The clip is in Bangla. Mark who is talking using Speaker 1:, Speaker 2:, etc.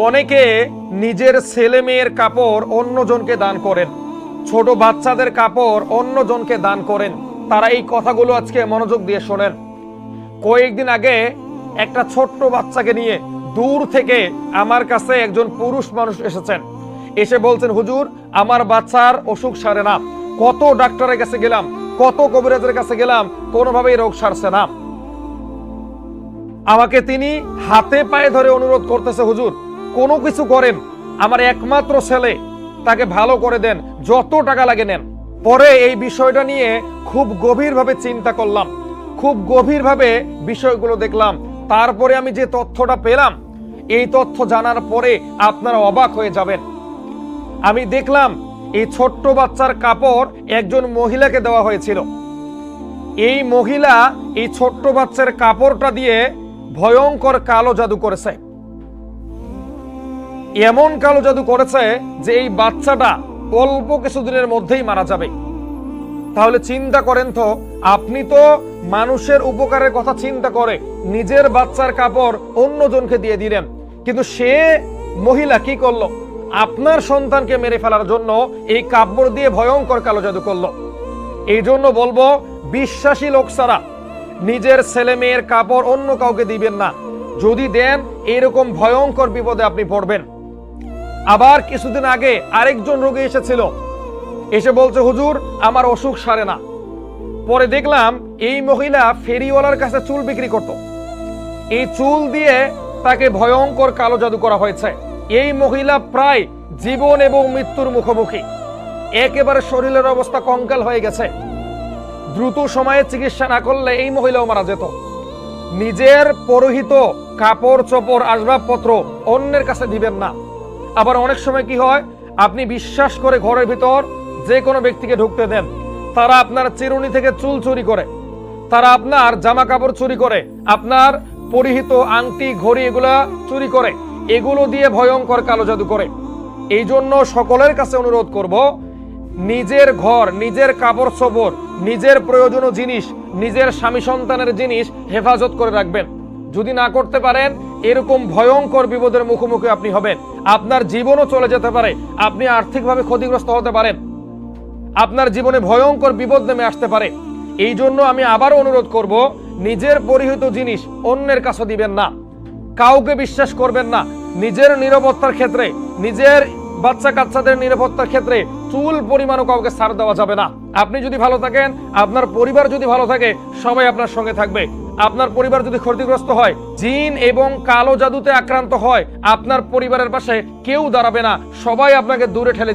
Speaker 1: অনেকে নিজের ছেলে মেয়ের কাপড় অন্যজনকে দান করেন, ছোট বাচ্চাদের কাপড় অন্যজনকে দান করেন। তারা এই কথাগুলো আজকে মনোযোগ দিয়ে শোনেন। কয়েকদিন আগে একটা ছোট্ট বাচ্চাকে নিয়ে দূর থেকে আমার কাছে একজন পুরুষ মানুষ এসেছেন। এসে বলছেন, হুজুর আমার বাচ্চার অসুখ সারে না, কত ডাক্তারের কাছে গেলাম, কত কবিরাজের কাছে গেলাম, কোনোভাবেই রোগ সারছে না। আমাকে তিনি হাতে পায়ে ধরে অনুরোধ করতেছে, হুজুর কোনো কিছু করেন, আমার একমাত্র ছেলে, তাকে ভালো করে দেন, যত টাকা লাগে নেন। পরে এই বিষয়টা নিয়ে খুব গভীরভাবে চিন্তা করলাম, খুব গভীরভাবে বিষয়গুলো দেখলাম। তারপরে আমি যে তথ্যটা পেলাম, এই তথ্য জানার পরে আপনারা অবাক হয়ে যাবেন। আমি দেখলাম এই ছোট্ট বাচ্চার কাপড় একজন মহিলাকে দেওয়া হয়েছিল। এই মহিলা এই ছোট্ট বাচ্চার কাপড়টা দিয়ে ভয়ঙ্কর কালো জাদু করেছে। এমন কালো জাদু করেছে যে এই বাচ্চাটা অল্প কিছুদিনের মধ্যেই মারা যাবে। তাহলে চিন্তা করেন তো, আপনি তো মানুষের উপকারের কথা চিন্তা করে নিজের বাচ্চার কাপড় অন্যজনকে দিয়ে দিলেন, কিন্তু সে মহিলা কি করলো? আপনার সন্তানকে মেরে ফেলার জন্য এই কাপড় দিয়ে ভয়ঙ্কর কালো জাদু করলো। এই জন্য বলবো, বিশ্বাসী লোক ছাড়া নিজের ছেলে মেয়ের কাপড় অন্য কাউকে দিবেন না। যদি দেন, এরকম ভয়ঙ্কর বিপদে আপনি পড়বেন। আবার কিছুদিন আগে আরেকজন রোগী এসেছিল, এসে বলছে, হুজুর আমার অসুখ সারে না। পরে দেখলাম এই মহিলা ফেরিওয়ালার কাছে চুল বিক্রি করত। এই চুল দিয়ে তাকে ভয়ঙ্কর কালো জাদু করা হয়েছে। এই মহিলা প্রায় জীবন এবং মৃত্যুর মুখোমুখি, একেবারে শরীরের অবস্থা কঙ্কাল হয়ে গেছে। দ্রুত সময়ে চিকিৎসা না করলে এই মহিলাও মারা যেত। নিজের পরিহিত কাপড় চোপড় আসবাবপত্র অন্যের কাছে দিবেন না। আবার অনেক সময় কি হয়, আপনি বিশ্বাস করে ঘরের ভিতর যে কোনো ব্যক্তিকে ঢুকতে দেন, তারা আপনার চিরুনি থেকে চুল চুরি করে, তারা আপনার জামা কাপড় চুরি করে, আপনার পরিহিত আংটি ঘড়ি এগুলা চুরি করে, এগুলো দিয়ে ভয়ঙ্কর কালো জাদু করে। এই জন্য সকলের কাছে অনুরোধ করব, নিজের ঘর, নিজের কাপড় চোপড়, নিজের প্রয়োজনীয় জিনিস, নিজের স্বামী সন্তানের জিনিস হেফাজত করে রাখবেন। যদি না করতে পারেন, এরকম ভয়ঙ্কর বিপদের মুখোমুখি আপনি হবেন। আপনার জীবনও চলে যেতে পারে, আপনি আর্থিকভাবে ক্ষতিগ্রস্ত হতে পারেন, আপনার জীবনে ভয়ঙ্কর বিপদ নেমে আসতে পারে। এই জন্য আমি আবারও অনুরোধ করব, নিজের পরিহিত জিনিস অন্যের কাছে দিবেন না, কাউকে বিশ্বাস করবেন না। নিজের নিরাপত্তার ক্ষেত্রে, নিজের বাচ্চা কাচ্চাদের নিরাপত্তার ক্ষেত্রে চুল পরিমাণও কাউকে ছাড় দেওয়া যাবে না। আপনি যদি ভালো থাকেন, আপনার পরিবার যদি ভালো থাকে, সবাই আপনার সঙ্গে থাকবে। আপনার পরিবার যদি ক্ষতিগ্রস্ত হয়, জিন এবং কালো জাদুতে আক্রান্ত হয়, আপনার পরিবারের পাশে কেউ দাঁড়াবে না, সবাই আপনাকে দূরে ঠেলে